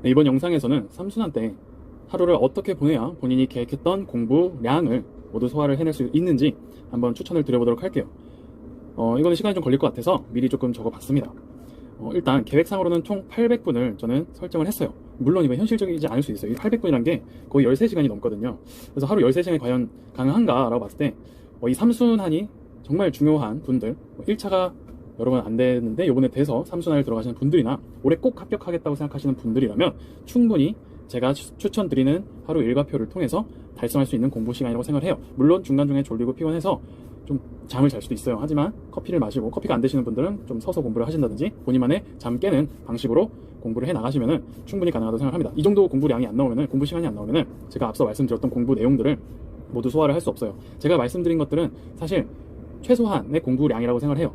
네, 이번 영상에서는 삼순환 때 하루를 어떻게 보내야 본인이 계획했던 공부량을 모두 소화를 해낼 수 있는지 한번 추천을 드려보도록 할게요. 이거는 시간이 좀 걸릴 것 같아서 미리 조금 적어봤습니다. 일단 계획상으로는 총 800분을 저는 설정을 했어요. 물론 이거 현실적이지 않을 수 있어요. 이 800분이란 게 거의 13시간이 넘거든요. 그래서 하루 13시간이 과연 가능한가 라고 봤을 때 이 삼순환이 정말 중요한 분들, 1차가 여러 번 안 되는데 이번에 돼서 삼순환을 들어가시는 분들이나 올해 꼭 합격하겠다고 생각하시는 분들이라면 충분히 제가 추천드리는 하루 일과표를 통해서 달성할 수 있는 공부 시간이라고 생각을 해요. 물론 중간중간에 졸리고 피곤해서 좀 잠을 잘 수도 있어요. 하지만 커피를 마시고, 커피가 안 되시는 분들은 좀 서서 공부를 하신다든지 본인만의 잠 깨는 방식으로 공부를 해 나가시면 충분히 가능하다고 생각합니다. 이 정도 공부량이 안 나오면은, 공부 시간이 안 나오면은 제가 앞서 말씀드렸던 공부 내용들을 모두 소화를 할 수 없어요. 제가 말씀드린 것들은 사실 최소한의 공부량이라고 생각을 해요.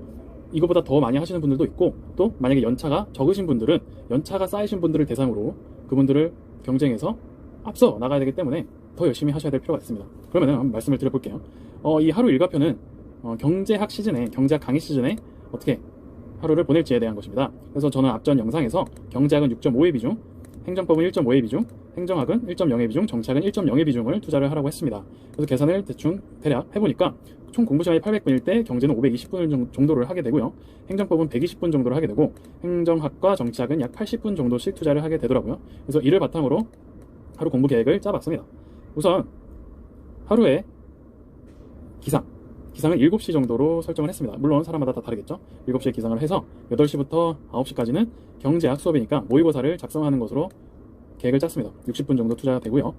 이거보다 더 많이 하시는 분들도 있고, 또 만약에 연차가 적으신 분들은 연차가 쌓이신 분들을 대상으로 그분들을 경쟁해서 앞서 나가야 되기 때문에 더 열심히 하셔야 될 필요가 있습니다. 그러면 한번 말씀을 드려볼게요. 이 하루 일과표는 경제학 시즌에, 경제학 강의 시즌에 어떻게 하루를 보낼지에 대한 것입니다. 그래서 저는 앞전 영상에서 경제학은 6.5의 비중, 행정법은 1.5의 비중, 행정학은 1.0의 비중, 정치학은 1.0의 비중을 투자를 하라고 했습니다. 그래서 계산을 대충 대략 해보니까 총 공부 시간이 800분일 때 경제는 520분 정도를 하게 되고요. 행정법은 120분 정도를 하게 되고, 행정학과 정치학은 약 80분 정도씩 투자를 하게 되더라고요. 그래서 이를 바탕으로 하루 공부 계획을 짜봤습니다. 우선 하루에 기상은 7시 정도로 설정을 했습니다. 물론 사람마다 다 다르겠죠. 7시에 기상을 해서 8시부터 9시까지는 경제학 수업이니까 모의고사를 작성하는 것으로 계획을 짰습니다. 60분 정도 투자가 되고요.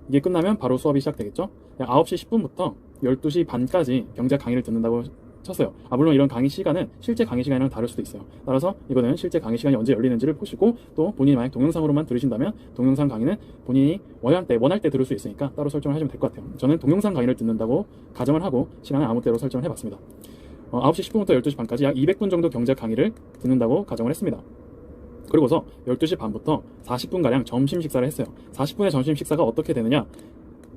이게 끝나면 바로 수업이 시작되겠죠. 9시 10분부터 12시 반까지 경제학 강의를 듣는다고 쳤어요. 물론 이런 강의 시간은 실제 강의 시간이랑 다를 수도 있어요. 따라서 이거는 실제 강의 시간이 언제 열리는지를 보시고, 또 본인이 만약 동영상으로만 들으신다면 동영상 강의는 본인이 원할 때 들을 수 있으니까 따로 설정을 하시면 될 것 같아요. 저는 동영상 강의를 듣는다고 가정을 하고 시간을 아무 때로 설정을 해봤습니다. 9시 10분부터 12시 반까지 약 200분 정도 경제학 강의를 듣는다고 가정을 했습니다. 그리고서 12시 반부터 40분가량 점심 식사를 했어요. 40분의 점심 식사가 어떻게 되느냐,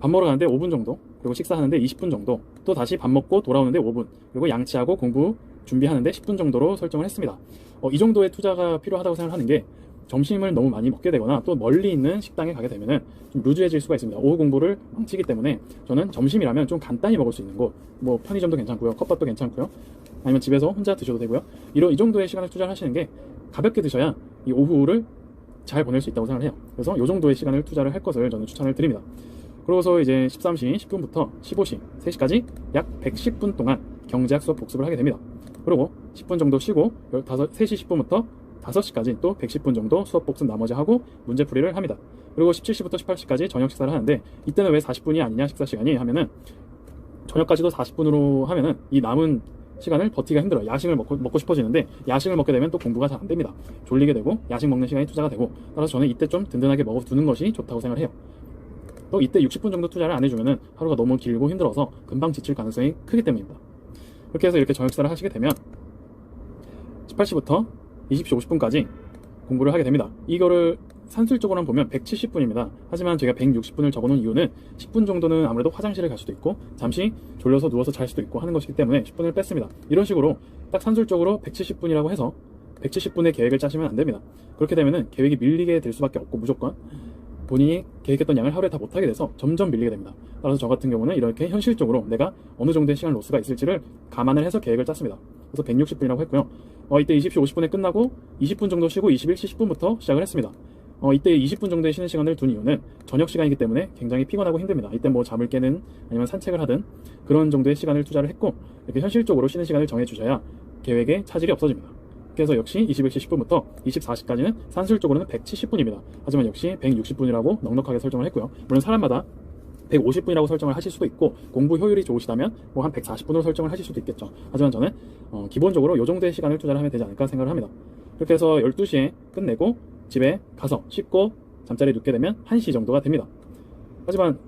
밥 먹으러 가는데 5분 정도, 그리고 식사하는데 20분 정도, 또 다시 밥 먹고 돌아오는데 5분, 그리고 양치하고 공부 준비하는데 10분 정도로 설정을 했습니다. 이 정도의 투자가 필요하다고 생각하는 게, 점심을 너무 많이 먹게 되거나 또 멀리 있는 식당에 가게 되면은 좀 루즈해질 수가 있습니다. 오후 공부를 망치기 때문에 저는 점심이라면 좀 간단히 먹을 수 있는 곳, 뭐 편의점도 괜찮고요, 컵밥도 괜찮고요, 아니면 집에서 혼자 드셔도 되고요. 이 정도의 시간을 투자를 하시는 게 가볍게 드셔야 이 오후를 잘 보낼 수 있다고 생각을 해요. 그래서 이 정도의 시간을 투자를 할 것을 저는 추천을 드립니다. 그러고서 이제 13시 10분부터 15시 3시까지 약 110분 동안 경제학 수업 복습을 하게 됩니다. 그리고 10분 정도 쉬고 3시 10분부터 5시까지 또 110분 정도 수업 복습 나머지 하고 문제풀이를 합니다. 그리고 17시부터 18시까지 저녁 식사를 하는데, 이때는 왜 40분이 아니냐 식사 시간이 하면은, 저녁까지도 40분으로 하면은 이 남은 시간을 버티기가 힘들어요. 야식을 먹고 싶어지는데 야식을 먹게 되면 또 공부가 잘 안 됩니다. 졸리게 되고 야식 먹는 시간이 투자가 되고, 따라서 저는 이때 좀 든든하게 먹어두는 것이 좋다고 생각을 해요. 또 이때 60분 정도 투자를 안 해주면은 하루가 너무 길고 힘들어서 금방 지칠 가능성이 크기 때문입니다. 그렇게 해서 이렇게 저녁 식사를 하시게 되면 18시부터 20시 50분까지 공부를 하게 됩니다. 이거를 산술적으로만 보면 170분입니다. 하지만 제가 160분을 적어놓은 이유는 10분 정도는 아무래도 화장실을 갈 수도 있고 잠시 졸려서 누워서 잘 수도 있고 하는 것이기 때문에 10분을 뺐습니다. 이런 식으로 딱 산술적으로 170분이라고 해서 170분의 계획을 짜시면 안 됩니다. 그렇게 되면은 계획이 밀리게 될 수밖에 없고, 무조건 본인이 계획했던 양을 하루에 다 못하게 돼서 점점 밀리게 됩니다. 따라서 저 같은 경우는 이렇게 현실적으로 내가 어느 정도의 시간 로스가 있을지를 감안을 해서 계획을 짰습니다. 그래서 160분이라고 했고요. 이때 20시 50분에 끝나고 20분 정도 쉬고 21시 10분부터 시작을 했습니다. 이때 20분 정도의 쉬는 시간을 둔 이유는 저녁 시간이기 때문에 굉장히 피곤하고 힘듭니다. 이때 뭐 잠을 깨는, 아니면 산책을 하든 그런 정도의 시간을 투자를 했고, 이렇게 현실적으로 쉬는 시간을 정해주셔야 계획에 차질이 없어집니다. 그래서 역시 21시 10분부터 24시까지는 산술적으로는 170분입니다. 하지만 역시 160분이라고 넉넉하게 설정을 했고요. 물론 사람마다 150분이라고 설정을 하실 수도 있고, 공부 효율이 좋으시다면 뭐 한 140분으로 설정을 하실 수도 있겠죠. 하지만 저는 기본적으로 이 정도의 시간을 투자를 하면 되지 않을까 생각을 합니다. 그렇게 해서 12시에 끝내고 집에 가서 씻고 잠자리에 눕게 되면 1시 정도가 됩니다. 하지만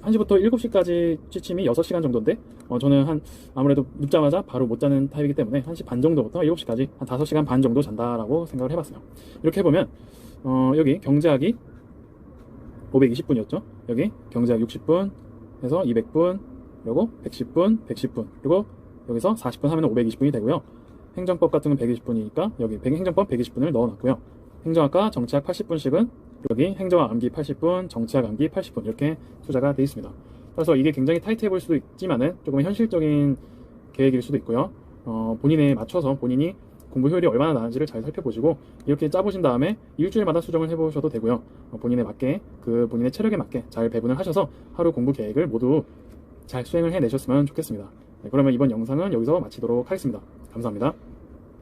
1시부터 7시까지 취침이 6시간 정도인데, 저는 아무래도 눕자마자 바로 못 자는 타입이기 때문에 1시 반 정도부터 7시까지 한 5시간 반 정도 잔다라고 생각을 해봤어요. 이렇게 해보면 여기 경제학이 520분이었죠. 여기 경제학 60분 해서 200분, 그리고 110분, 110분, 그리고 여기서 40분 하면 520분이 되고요. 행정법 같은 건 120분이니까 여기 행정법 120분을 넣어놨고요. 행정학과 정치학 80분씩은 여기 행정학 암기 80분, 정치학 암기 80분 이렇게 투자가 되어 있습니다. 따라서 이게 굉장히 타이트해 보일 수도 있지만은 조금 현실적인 계획일 수도 있고요. 본인에 맞춰서 본인이 공부 효율이 얼마나 나은지를 잘 살펴보시고 이렇게 짜보신 다음에 일주일마다 수정을 해보셔도 되고요. 본인에 맞게 본인의 체력에 맞게 잘 배분을 하셔서 하루 공부 계획을 모두 잘 수행을 해내셨으면 좋겠습니다. 네, 그러면 이번 영상은 여기서 마치도록 하겠습니다. 감사합니다.